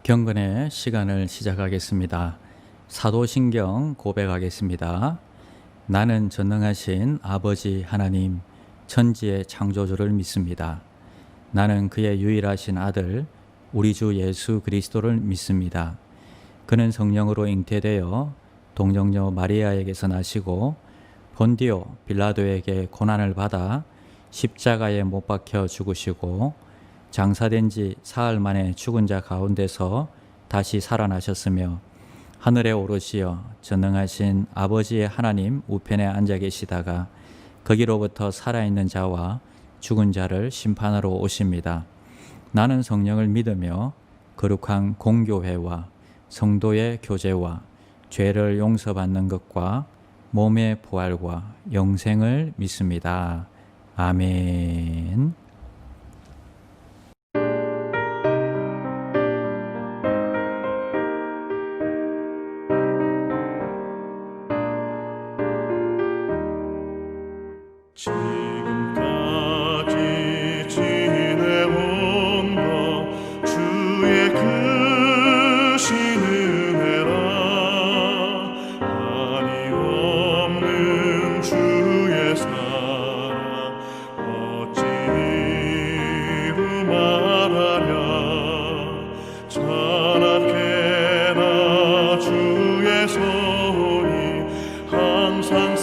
경건의 시간을 시작하겠습니다. 사도신경 고백하겠습니다. 나는 전능하신 아버지 하나님, 천지의 창조주를 믿습니다. 나는 그의 유일하신 아들, 우리 주 예수 그리스도를 믿습니다. 그는 성령으로 잉태되어 동정녀 마리아에게서 나시고 본디오 빌라도에게 고난을 받아 십자가에 못 박혀 죽으시고 장사된 지 사흘 만에 죽은 자 가운데서 다시 살아나셨으며 하늘에 오르시어 전능하신 아버지의 하나님 우편에 앉아 계시다가 거기로부터 살아있는 자와 죽은 자를 심판하러 오십니다. 나는 성령을 믿으며 거룩한 공교회와 성도의 교제와 죄를 용서받는 것과 몸의 부활과 영생을 믿습니다. 아멘. 지금까지 지내온 것 주의 크신 은혜라. 한이 없는 주의 사랑 어찌 이루 말하랴. 찬악해나 주의 손이 항상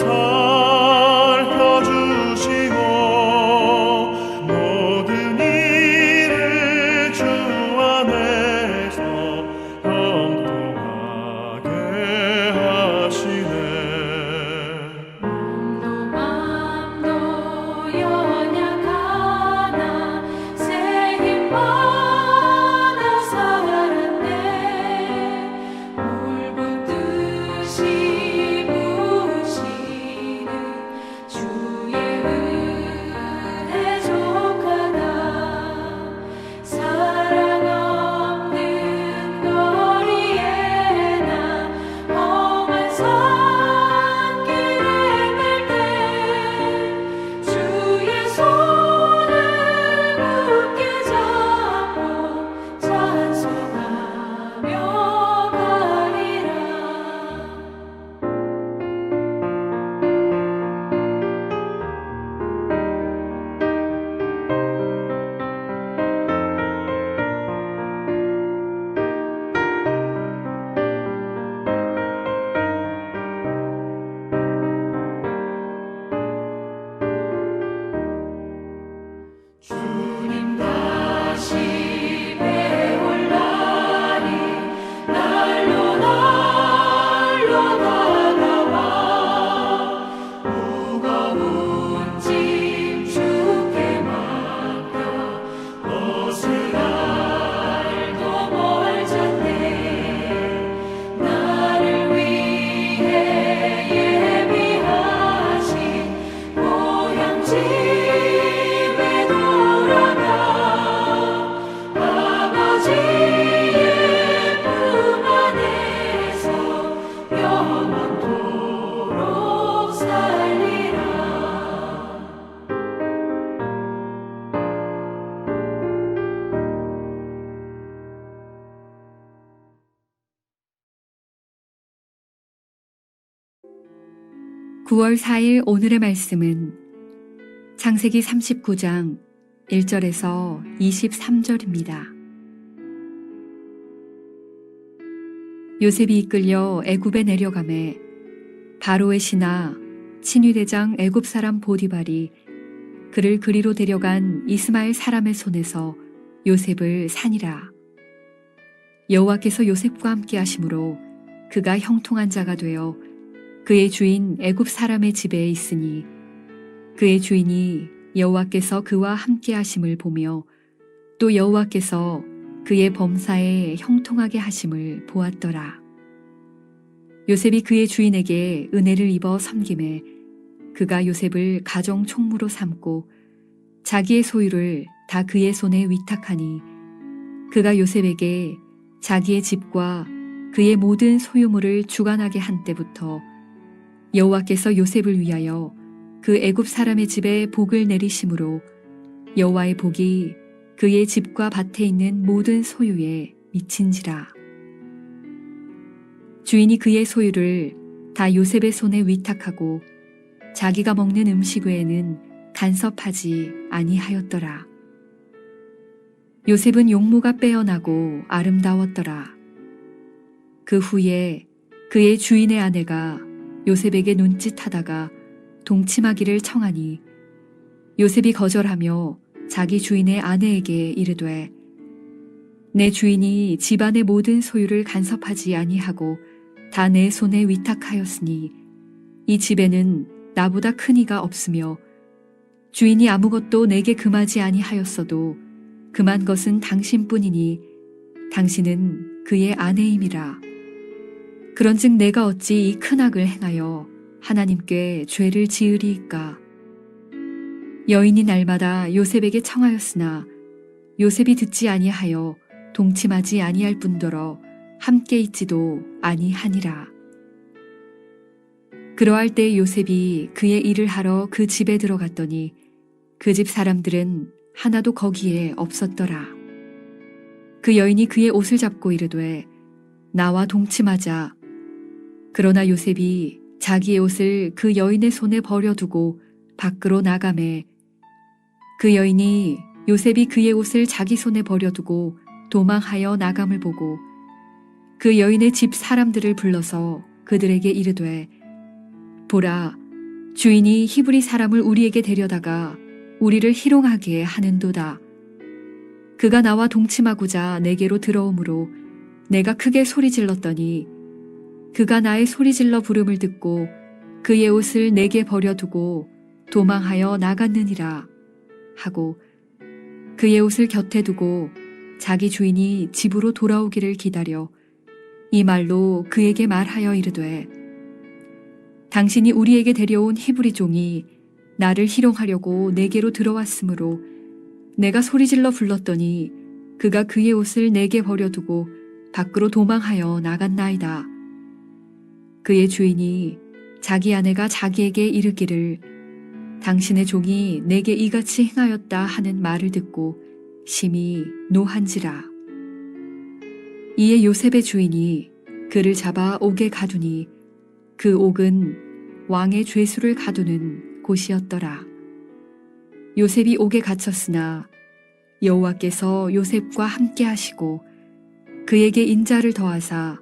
(9월 4일) 오늘의 말씀은 창세기 39장 1절에서 23절입니다. 요셉이 이끌려 애굽에 내려가매 바로의 신하 친위대장 애굽 사람 보디발이 그를 그리로 데려간 이스마엘 사람의 손에서 요셉을 산이라. 여호와께서 요셉과 함께 하심으로 그가 형통한 자가 되어 그의 주인 애굽 사람의 집에 있으니 그의 주인이 여호와께서 그와 함께 하심을 보며 또 여호와께서 그의 범사에 형통하게 하심을 보았더라. 요셉이 그의 주인에게 은혜를 입어 섬김에 그가 요셉을 가정 총무로 삼고 자기의 소유를 다 그의 손에 위탁하니 그가 요셉에게 자기의 집과 그의 모든 소유물을 주관하게 한 때부터 여호와께서 요셉을 위하여 그 애굽 사람의 집에 복을 내리심으로 여호와의 복이 그의 집과 밭에 있는 모든 소유에 미친지라. 주인이 그의 소유를 다 요셉의 손에 위탁하고 자기가 먹는 음식 외에는 간섭하지 아니하였더라. 요셉은 용모가 빼어나고 아름다웠더라. 그 후에 그의 주인의 아내가 요셉에게 눈짓하다가 동침하기를 청하니 요셉이 거절하며 자기 주인의 아내에게 이르되 내 주인이 집안의 모든 소유를 간섭하지 아니하고 다 내 손에 위탁하였으니 이 집에는 나보다 큰 이가 없으며 주인이 아무것도 내게 금하지 아니하였어도 금한 것은 당신뿐이니 당신은 그의 아내임이라. 그런즉 내가 어찌 이 큰 악을 행하여 하나님께 죄를 지으리이까. 여인이 날마다 요셉에게 청하였으나 요셉이 듣지 아니하여 동침하지 아니할 뿐더러 함께 있지도 아니하니라. 그러할 때 요셉이 그의 일을 하러 그 집에 들어갔더니 그 집 사람들은 하나도 거기에 없었더라. 그 여인이 그의 옷을 잡고 이르되 나와 동침하자. 그러나 요셉이 자기의 옷을 그 여인의 손에 버려두고 밖으로 나가매 그 여인이 요셉이 그의 옷을 자기 손에 버려두고 도망하여 나감을 보고 그 여인의 집 사람들을 불러서 그들에게 이르되 보라, 주인이 히브리 사람을 우리에게 데려다가 우리를 희롱하게 하는도다. 그가 나와 동침하고자 내게로 들어오므로 내가 크게 소리질렀더니 그가 나의 소리질러 부름을 듣고 그의 옷을 내게 버려두고 도망하여 나갔느니라 하고 그의 옷을 곁에 두고 자기 주인이 집으로 돌아오기를 기다려 이 말로 그에게 말하여 이르되 당신이 우리에게 데려온 히브리 종이 나를 희롱하려고 내게로 들어왔으므로 내가 소리질러 불렀더니 그가 그의 옷을 내게 버려두고 밖으로 도망하여 나갔나이다. 그의 주인이 자기 아내가 자기에게 이르기를 당신의 종이 내게 이같이 행하였다 하는 말을 듣고 심히 노한지라. 이에 요셉의 주인이 그를 잡아 옥에 가두니 그 옥은 왕의 죄수를 가두는 곳이었더라. 요셉이 옥에 갇혔으나 여호와께서 요셉과 함께 하시고 그에게 인자를 더하사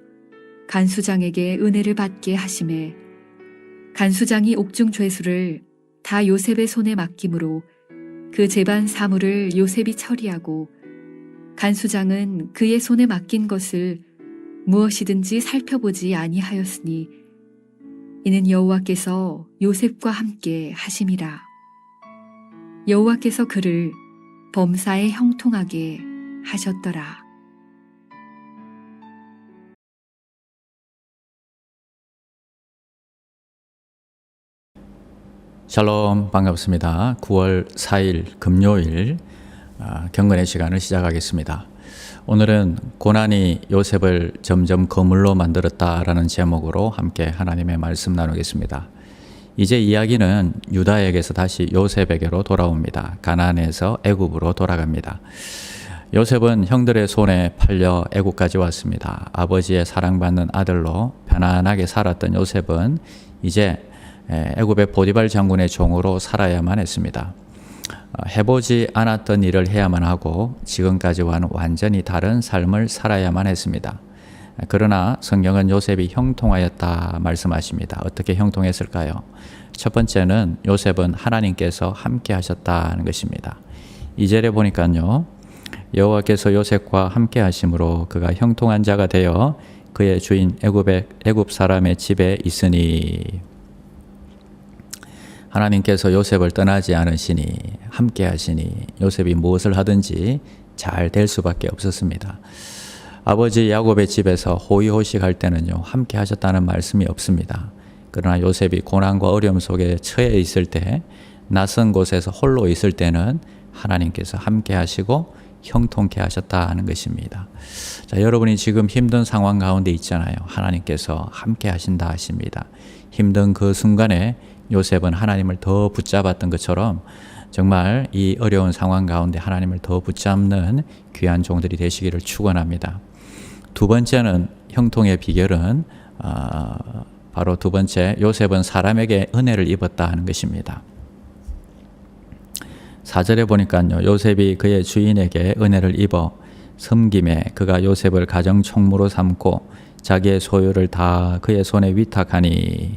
간수장에게 은혜를 받게 하심에 간수장이 옥중 죄수를 다 요셉의 손에 맡김으로 그 재반 사물을 요셉이 처리하고 간수장은 그의 손에 맡긴 것을 무엇이든지 살펴보지 아니하였으니 이는 여호와께서 요셉과 함께 하심이라. 여호와께서 그를 범사에 형통하게 하셨더라. 샬롬, 반갑습니다. 9월 4일 금요일 경건의 시간을 시작하겠습니다. 오늘은 고난이 요셉을 점점 거물로 만들었다라는 제목으로 함께 하나님의 말씀 나누겠습니다. 이제 이야기는 유다에게서 다시 요셉에게로 돌아옵니다. 가나안에서 애굽으로 돌아갑니다. 요셉은 형들의 손에 팔려 애굽까지 왔습니다. 아버지의 사랑받는 아들로 편안하게 살았던 요셉은 이제 애굽의 보디발 장군의 종으로 살아야만 했습니다. 해보지 않았던 일을 해야만 하고 지금까지와는 완전히 다른 삶을 살아야만 했습니다. 그러나 성경은 요셉이 형통하였다 말씀하십니다. 어떻게 형통했을까요? 첫 번째는 요셉은 하나님께서 함께 하셨다는 것입니다. 2절에 보니까요. 여호와께서 요셉과 함께 하심으로 그가 형통한 자가 되어 그의 주인 애굽 사람의 집에 있으니 하나님께서 요셉을 떠나지 않으시니 함께 하시니 요셉이 무엇을 하든지 잘 될 수밖에 없었습니다. 아버지 야곱의 집에서 호의호식할 때는요 함께 하셨다는 말씀이 없습니다. 그러나 요셉이 고난과 어려움 속에 처해 있을 때 낯선 곳에서 홀로 있을 때는 하나님께서 함께 하시고 형통케 하셨다는 것입니다. 자, 여러분이 지금 힘든 상황 가운데 있잖아요. 하나님께서 함께 하신다 하십니다. 힘든 그 순간에 요셉은 하나님을 더 붙잡았던 것처럼 정말 이 어려운 상황 가운데 하나님을 더 붙잡는 귀한 종들이 되시기를 축원합니다. 두 번째는 형통의 비결은 바로 두 번째, 요셉은 사람에게 은혜를 입었다 하는 것입니다. 4절에 보니까요, 요셉이 그의 주인에게 은혜를 입어 섬김에 그가 요셉을 가정 총무로 삼고 자기의 소유를 다 그의 손에 위탁하니.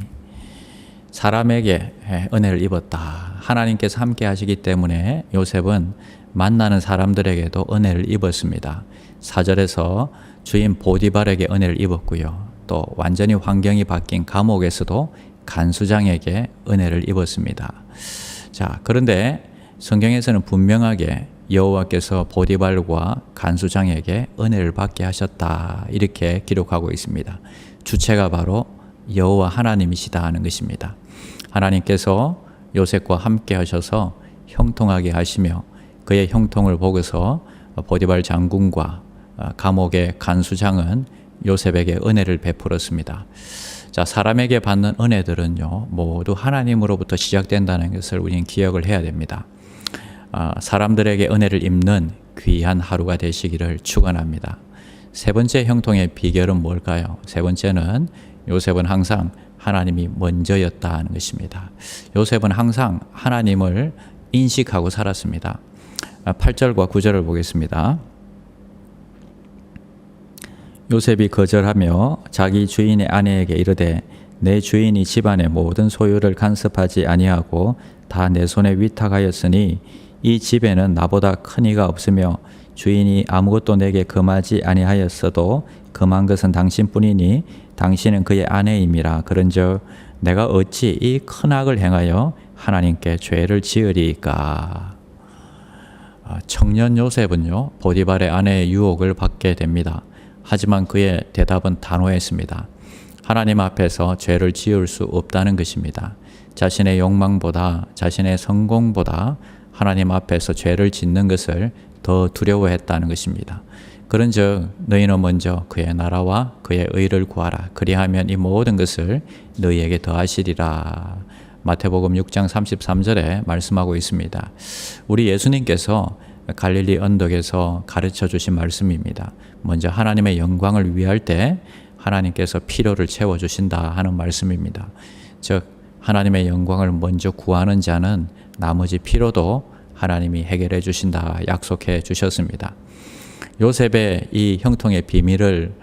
사람에게 은혜를 입었다. 하나님께서 함께 하시기 때문에 요셉은 만나는 사람들에게도 은혜를 입었습니다. 4절에서 주인 보디발에게 은혜를 입었고요. 또 완전히 환경이 바뀐 감옥에서도 간수장에게 은혜를 입었습니다. 자, 그런데 성경에서는 분명하게 여호와께서 보디발과 간수장에게 은혜를 받게 하셨다, 이렇게 기록하고 있습니다. 주체가 바로 여호와 하나님이시다 하는 것입니다. 하나님께서 요셉과 함께 하셔서 형통하게 하시며 그의 형통을 보고서 보디발 장군과 감옥의 간수장은 요셉에게 은혜를 베풀었습니다. 자, 사람에게 받는 은혜들은요, 모두 하나님으로부터 시작된다는 것을 우리는 기억을 해야 됩니다. 사람들에게 은혜를 입는 귀한 하루가 되시기를 축원합니다. 세 번째 형통의 비결은 뭘까요? 세 번째는 요셉은 항상 하나님이 먼저였다 하는 것입니다. 요셉은 항상 하나님을 인식하고 살았습니다. 8절과 9절을 보겠습니다. 요셉이 거절하며 자기 주인의 아내에게 이르되 내 주인이 집안의 모든 소유를 간섭하지 아니하고 다 내 손에 위탁하였으니 이 집에는 나보다 큰 이가 없으며 주인이 아무것도 내게 금하지 아니하였어도 금한 것은 당신뿐이니 당신은 그의 아내임이라. 그런즉 내가 어찌 이 큰 악을 행하여 하나님께 죄를 지으리이까. 청년 요셉은요, 보디발의 아내의 유혹을 받게 됩니다. 하지만 그의 대답은 단호했습니다. 하나님 앞에서 죄를 지을 수 없다는 것입니다. 자신의 욕망보다, 자신의 성공보다 하나님 앞에서 죄를 짓는 것을 더 두려워했다는 것입니다. 그런즉 너희는 먼저 그의 나라와 그의 의를 구하라. 그리하면 이 모든 것을 너희에게 더하시리라. 마태복음 6장 33절에 말씀하고 있습니다. 우리 예수님께서 갈릴리 언덕에서 가르쳐 주신 말씀입니다. 먼저 하나님의 영광을 위할 때 하나님께서 필요를 채워주신다 하는 말씀입니다. 즉 하나님의 영광을 먼저 구하는 자는 나머지 필요도 하나님이 해결해 주신다 약속해 주셨습니다. 요셉의 이 형통의 비밀을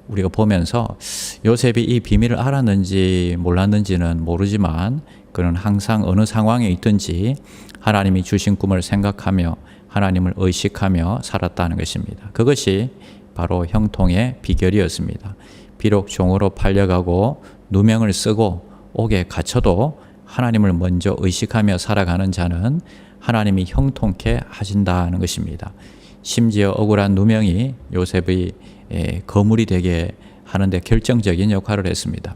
우리가 보면서 요셉이 이 비밀을 알았는지 몰랐는지는 모르지만 그는 항상 어느 상황에 있든지 하나님이 주신 꿈을 생각하며 하나님을 의식하며 살았다는 것입니다. 그것이 바로 형통의 비결이었습니다. 비록 종으로 팔려가고 누명을 쓰고 옥에 갇혀도 하나님을 먼저 의식하며 살아가는 자는 하나님이 형통케 하신다는 것입니다. 심지어 억울한 누명이 요셉의 거물이 되게 하는데 결정적인 역할을 했습니다.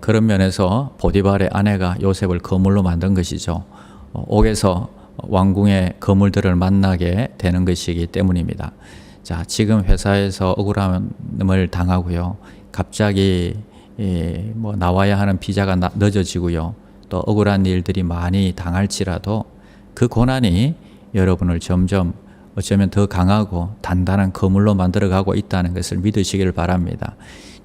그런 면에서 보디발의 아내가 요셉을 거물로 만든 것이죠. 옥에서 왕궁의 거물들을 만나게 되는 것이기 때문입니다. 자, 지금 회사에서 억울함을 당하고요. 갑자기 나와야 하는 비자가 늦어지고요. 또 억울한 일들이 많이 당할지라도 그 고난이 여러분을 점점 어쩌면 더 강하고 단단한 거물로 만들어가고 있다는 것을 믿으시기를 바랍니다.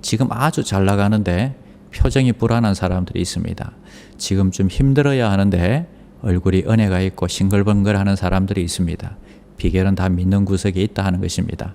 지금 아주 잘 나가는데 표정이 불안한 사람들이 있습니다. 지금 좀 힘들어야 하는데 얼굴이 은혜가 있고 싱글벙글하는 사람들이 있습니다. 비결은 다 믿는 구석에 있다 하는 것입니다.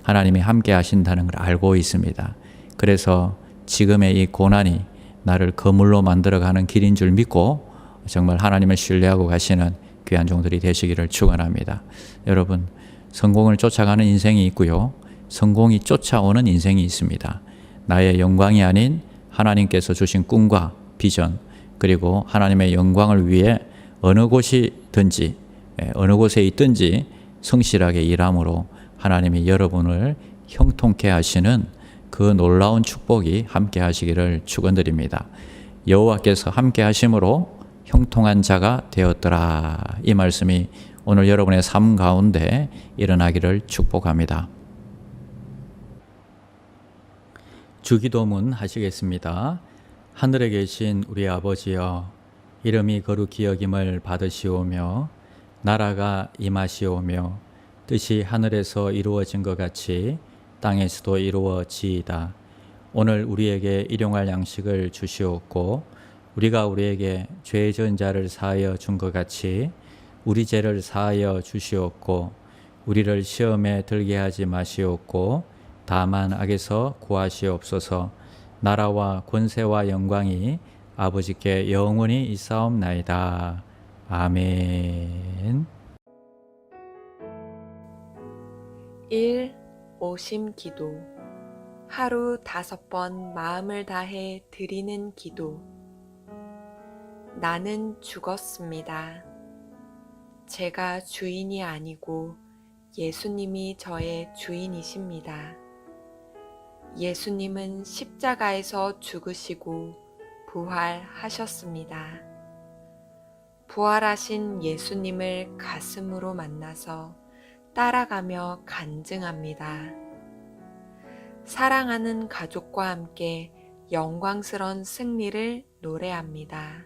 하나님이 함께 하신다는 걸 알고 있습니다. 그래서 지금의 이 고난이 나를 거물로 만들어가는 길인 줄 믿고 정말 하나님을 신뢰하고 가시는 귀한 종들이 되시기를 축원합니다. 여러분, 성공을 쫓아가는 인생이 있고요. 성공이 쫓아오는 인생이 있습니다. 나의 영광이 아닌 하나님께서 주신 꿈과 비전, 그리고 하나님의 영광을 위해 어느 곳이든지 어느 곳에 있든지 성실하게 일함으로 하나님이 여러분을 형통케 하시는 그 놀라운 축복이 함께 하시기를 축원드립니다. 여호와께서 함께 하심으로 형통한 자가 되었더라. 이 말씀이 오늘 여러분의 삶 가운데 일어나기를 축복합니다. 주기도문 하시겠습니다. 하늘에 계신 우리 아버지여, 이름이 거룩히 여김을 받으시오며 나라가 임하시오며 뜻이 하늘에서 이루어진 것 같이 땅에서도 이루어지이다. 오늘 우리에게 일용할 양식을 주시옵고 우리가 우리에게 죄 지은 자를 사하여 준 것 같이 우리 죄를 사하여 주시옵고 우리를 시험에 들게 하지 마시옵고 다만 악에서 구하시옵소서. 나라와 권세와 영광이 아버지께 영원히 있사옵나이다. 아멘. 1. 오심 기도. 하루 5번 마음을 다해 드리는 기도. 나는 죽었습니다. 제가 주인이 아니고 예수님이 저의 주인이십니다. 예수님은 십자가에서 죽으시고 부활하셨습니다. 부활하신 예수님을 가슴으로 만나서 따라가며 간증합니다. 사랑하는 가족과 함께 영광스런 승리를 노래합니다.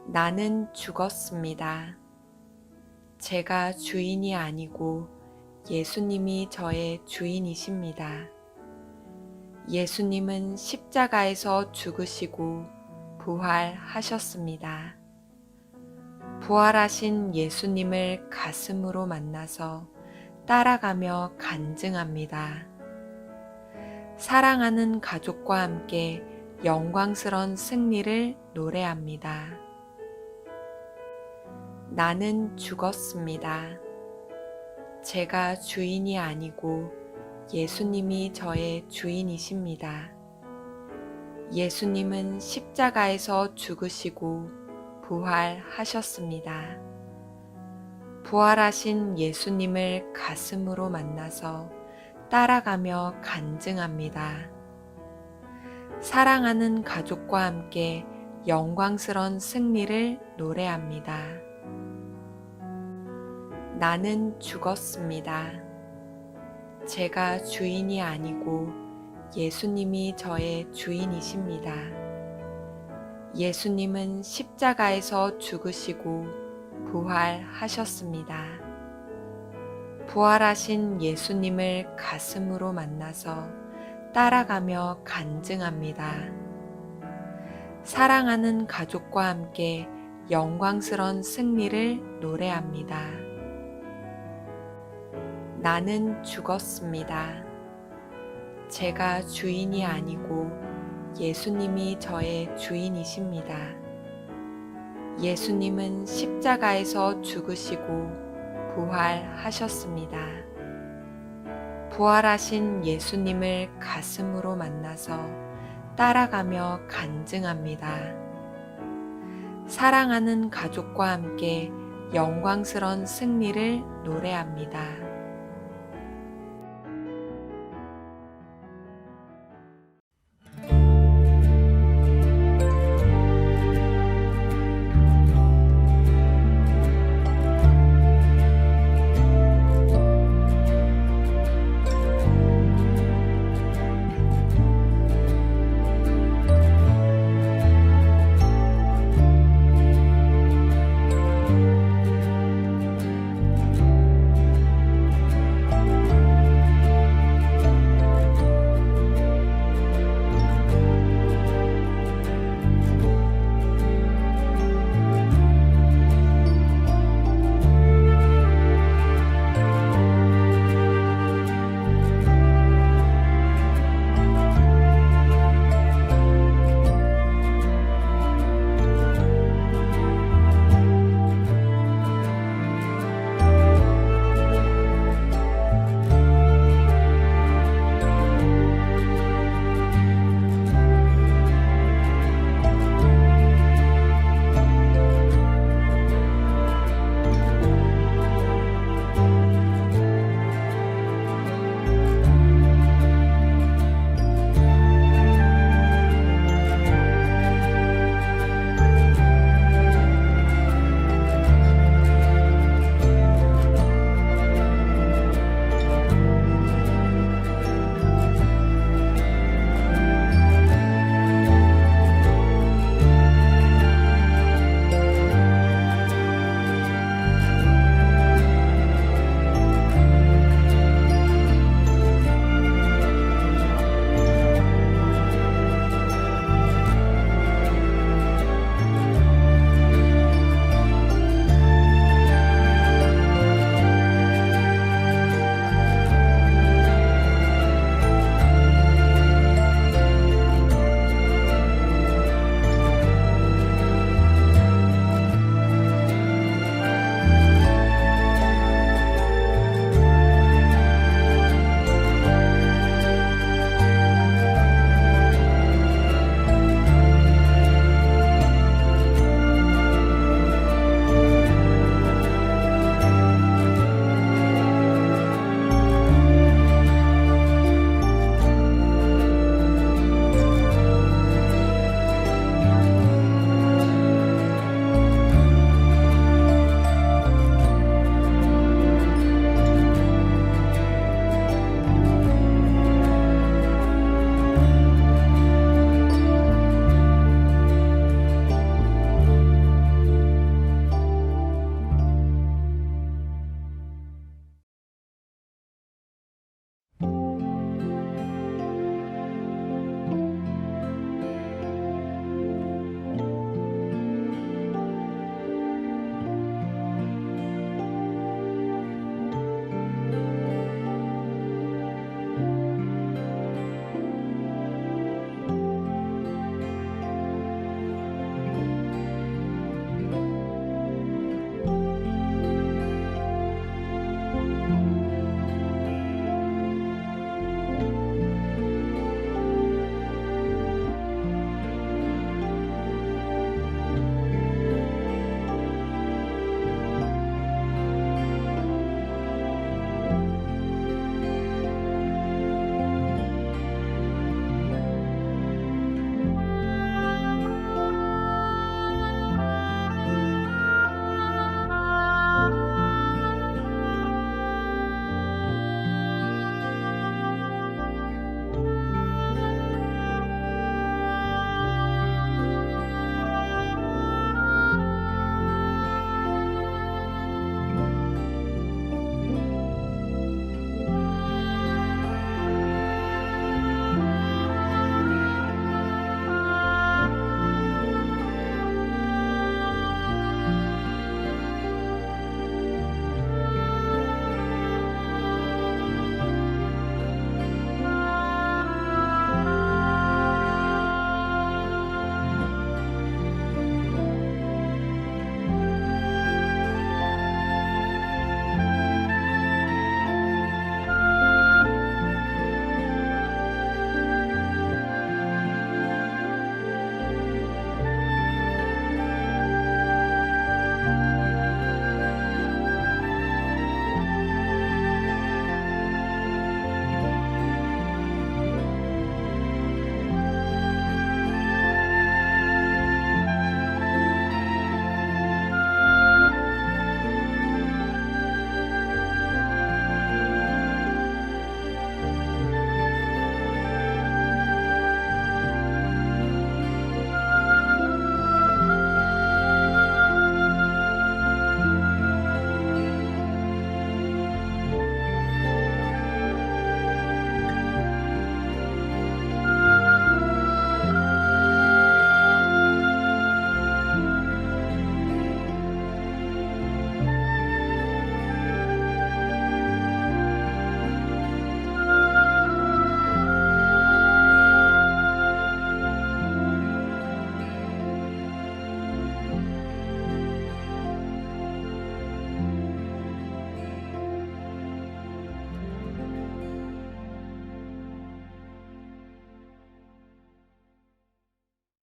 나는 죽었습니다. 제가 주인이 아니고 예수님이 저의 주인이십니다. 예수님은 십자가에서 죽으시고 부활하셨습니다. 부활하신 예수님을 가슴으로 만나서 따라가며 간증합니다. 사랑하는 가족과 함께 영광스런 승리를 노래합니다. 나는 죽었습니다. 제가 주인이 아니고 예수님이 저의 주인이십니다. 예수님은 십자가에서 죽으시고 부활하셨습니다. 부활하신 예수님을 가슴으로 만나서 따라가며 간증합니다. 사랑하는 가족과 함께 영광스런 승리를 노래합니다. 나는 죽었습니다. 제가 주인이 아니고 예수님이 저의 주인이십니다. 예수님은 십자가에서 죽으시고 부활하셨습니다. 부활하신 예수님을 가슴으로 만나서 따라가며 간증합니다. 사랑하는 가족과 함께 영광스런 승리를 노래합니다. 나는 죽었습니다. 제가 주인이 아니고 예수님이 저의 주인이십니다. 예수님은 십자가에서 죽으시고 부활하셨습니다. 부활하신 예수님을 가슴으로 만나서 따라가며 간증합니다. 사랑하는 가족과 함께 영광스런 승리를 노래합니다.